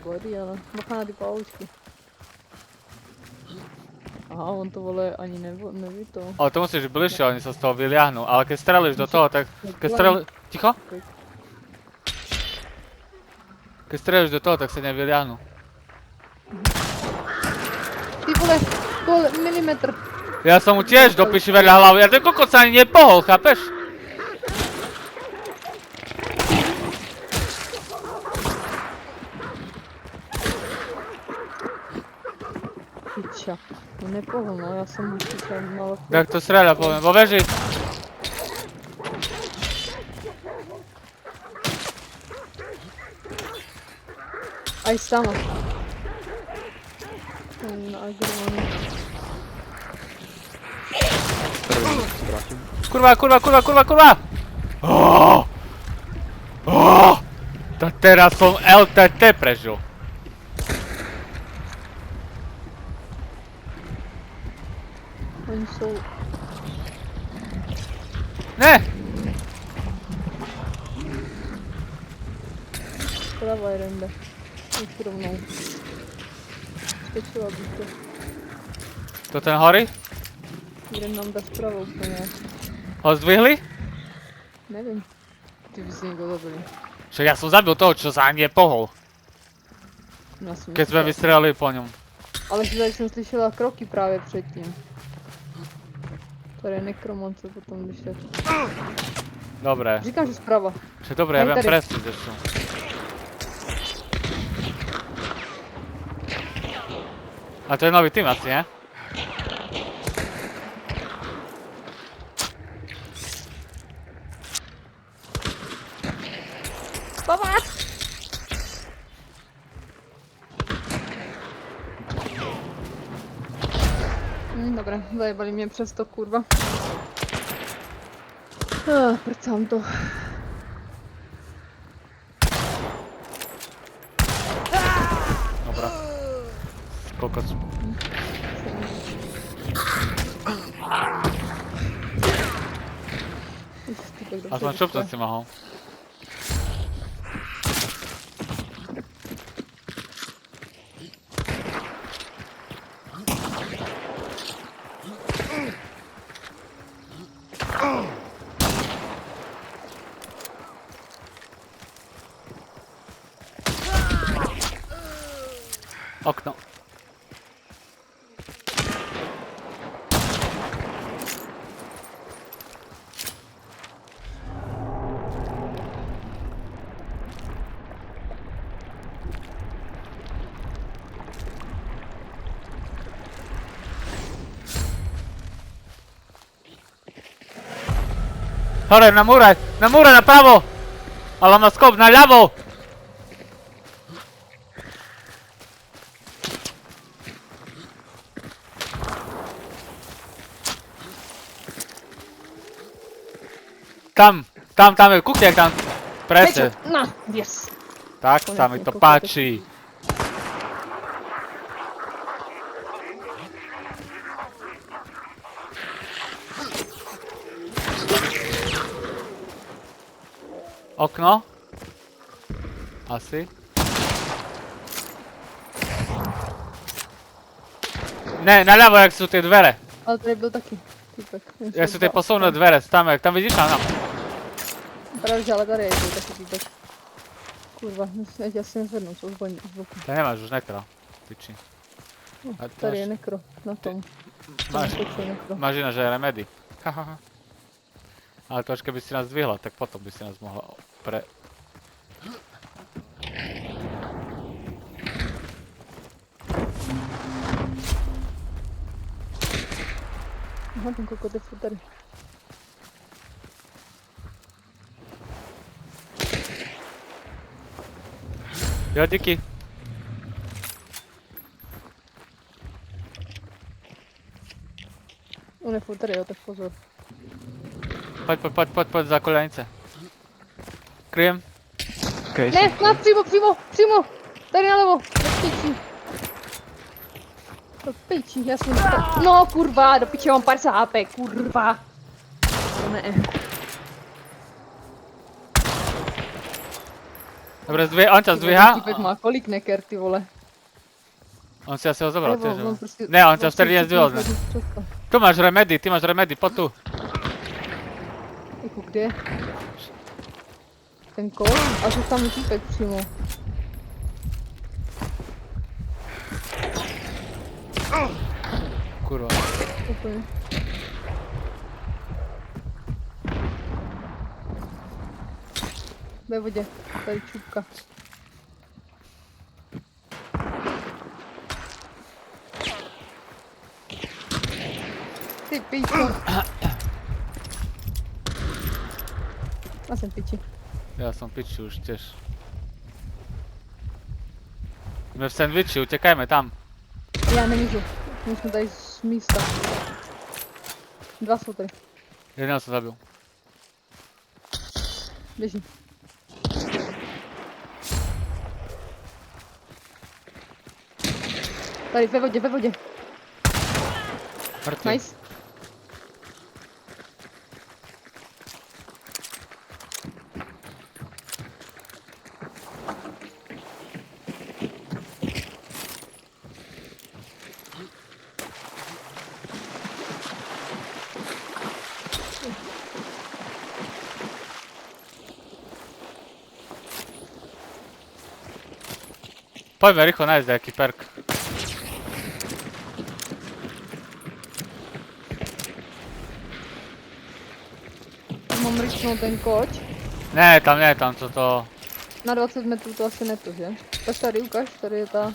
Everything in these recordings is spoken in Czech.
Gorí, ale bacha na ty paučky. Aha, on to vole ani neví to. Ale to musíš bližšie, oni sa z toho vyliahnú. Ale keď strelíš do toho, tak... Keď strelíš... Ticho? Keď strelíš do toho, tak sa nevyliahnú. Ty vole, milimetr. Ja som mu tiež do piči vedľa hlavy. Ja ten kokot sa ani nepohol, chápeš? Piča. No nepohol, no ja som piča malo... Tak to streľa, poviem. Vo veži. Aj sama. Nagrovaný. Kurva! Tak teraz som LTT prežil. Oni sú... Ne! Pravaj rende. Už rovnou. Skočila by to. To ten hory? Idem nám dať spravo úplne. Ho zdvihli? Neviem. Ty by si niekto zabili. Však ja som zabil toho, čo sa ani nepohol. Ja som Keď sme vystrelili po ňom. Ale že som slyšela kroky práve předtím. Ktoré nekromonce potom vyšli. Dobre. Říkám, že sprava. Však dobre, ja viem presne, kde sú. A to je nový tým asi, ne? Pomoc! Dobre, zajebali mě přes to, kurva. Prcám to. Dobra. Kokos. Aspoň šupnúť si mohol. Okno. Hore, na múre napravo! Ale má skop na ľavo! Tam je, kúkne tam. Presne. No, yes. Tak sa mi to páči. Okno? Asi. Ne, naľavo, jak sú tie dvere. Ale tady byl taky typek. Jak sú tie posuvné dvere, tam vidíš tam. Právě, že ale tady je taky typek. Kurva, já si nezvednu, jsou z boku. To nemáš už nekro. Tyči. Tady je nekro, na tom. Máš iná, že je remedy. Hahaha. Ale to až keby si nás zdvihla, tak potom by si nás mohla pre... Aha, ten kokot je furt tady. Jo, díky. On je furt tady, jo, tak pozor. Poď za koľanice. Kryjem. Okay, Ne, na, přímo! Tady nalevo, do piči, já jsem... No kurva, do piči, mám 50 HP, kurva. Ne. Dobre, on ťa Ty vole, zdvíha. ten typek má kolik neker, ty vole. On si asi ho zobral Nebo tiež, on jo. prostě... Ne, on ťa vlastně vtedy chytnul nezdvihol, ne. tady přesto. Tu máš remedy, ty máš remedy, poď tu. Jako kde? Ten kol? A to tam je týpek přímo. Kurva. Úplně. Ve vodě, tady čupka. Ty pičo. Já jsem piči. Ja som piči už tiež. Sme v sandviči, utekajme tam. Já nemůžu. My jsme tady z místa. Dva jsou tady. Jeden som zabil. Běží. Tady ve vodě, ve vodě. Mŕtvy. Nice. Poďme rýchlo nájsť nejaký perk. Mám rycnout ten koč. Ne, tam toto Na 20 metrů to asi neto, že? Tak tady ukaž, tady je ta...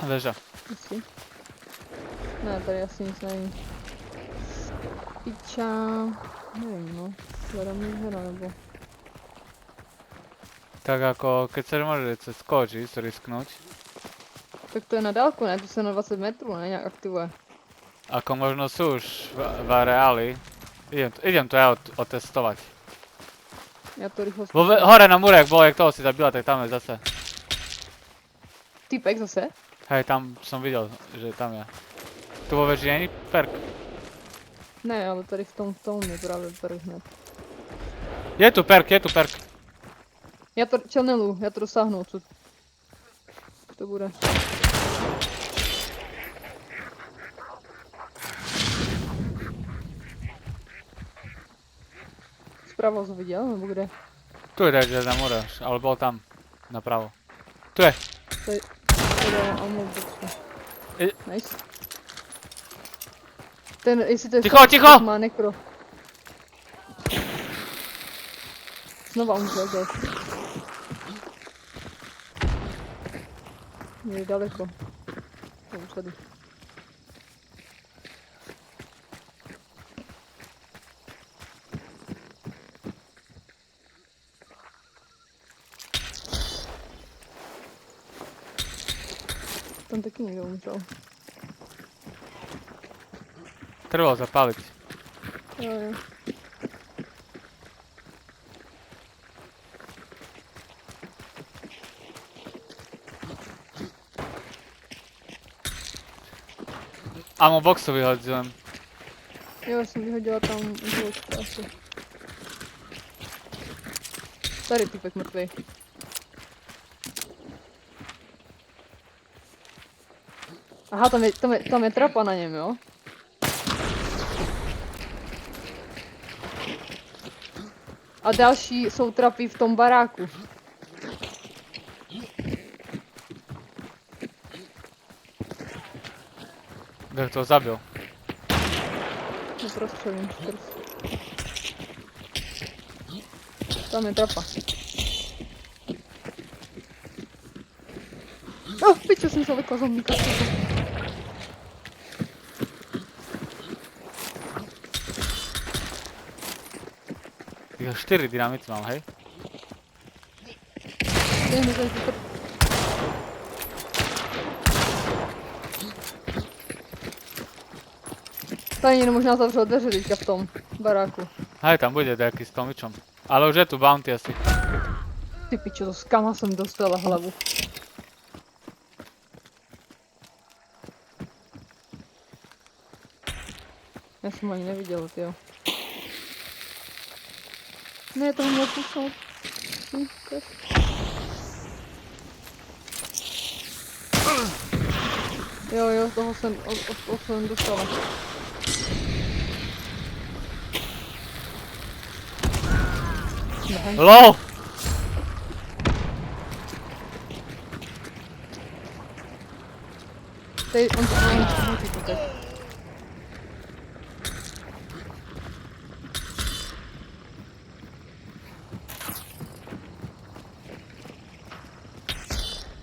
veža. Asi. Ne, tady asi nic není. Piča... Nevím no. Hledám mi hra nebo... Tak ako, keď sa môže cez koč ísť, risknúť. Tak to je na dálku, ne? To se na 20 metrů, ne? Nějak aktivuje. Ako možno sú už v areáli. Idem to ja otestovať. Já to rychlo... Hore na mure, jak bolo, jak toho si zabila, tak tam je zase. Typek zase? Hej, tam som videl, že tam je. Tu vo veži není perk. Ne, ale tady v tom je právě perk hned. Je tu perk, je tu perk. Já to channelu, já to dosáhnu odsud. To bude. Zprava ho viděl, nebo kde? Tu je že na mure, ale bol tam. Napravo. Tu je. To je ammo boxu. I- Nice. Ten, jestli to je... Ticho, ticho! Má nekro. Znova umřel další. Je daleko. Tam tady. Tam taky někdo umřel. Trvalo zapáliť. Jo, jo. Ammo boxu vyhodzujem. Jo, jsem vyhodila tam úzločka asi. Tady typek mrtvej. Aha, tam je trapa na něm, jo? A další jsou trapy v tom baráku. Kto to zabil? Neprostřelím skrz. Tam je trapa. Piče, jsem se vykla zombíka. Ja 4 dynamity mám, hej? Tady někdo možná zavřel dveře teďka v tom baráku. Hej, tam bude nejaký s tomičom. Ale už je tu bounty asi. Ty pičo, to s kama jsem dostala hlavu. Já jsem ani neviděl, tyjo. Ne, to měl pusnout. Jo, toho jsem dostala. Ne. LOL! Teď on to teď.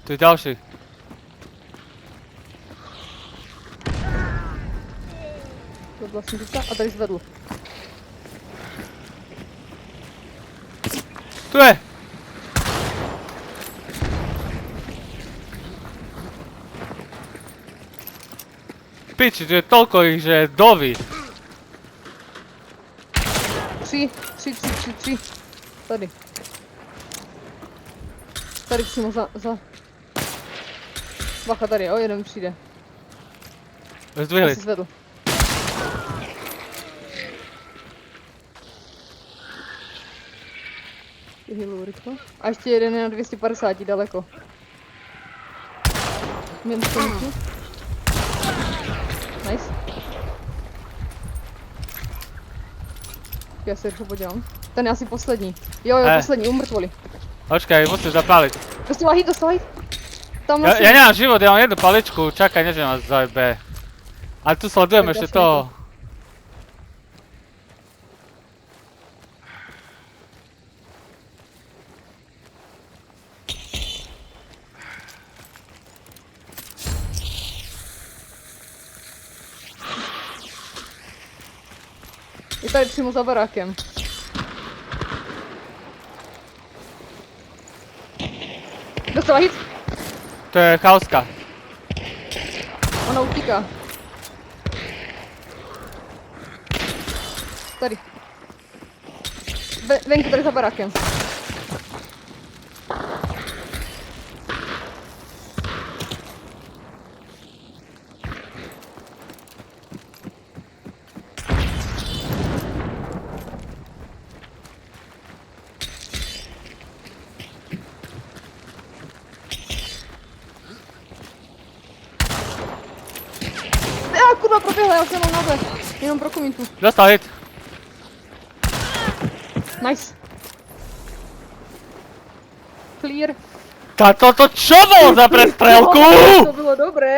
Tu je ďalší. To vlastně teďka a tady zvedl. Tu je! Piči, tu je toľko ich, že doví. Tři. Tady. Tady přímo za. Bacha tady, jo, jeden přijde. Zdvihli. Asi zvedl. Vyhyluju rychle. A ještě jeden je na 250 daleko. Minus. Nice. Já se rychle podívám. Ten je asi poslední. Jo, poslední, umrtvoli. Počkaj, musím zapáliť. Dostala hit. Tam Ja nemám život, ja mám jednu paličku, čakaj, než ma zajebe. Ale tu sledujem Tak ešte ja toho. Je tady přímo za barákem. Dostala hit. To je chaoska. Ona utíká. Tady. Venku tady za barákem. Kurva, proběhla, já už nemám název. Jenom pro komintu. Dostal hit. Nice. Clear. Toto čo bolo za prestrelku? To bylo dobré.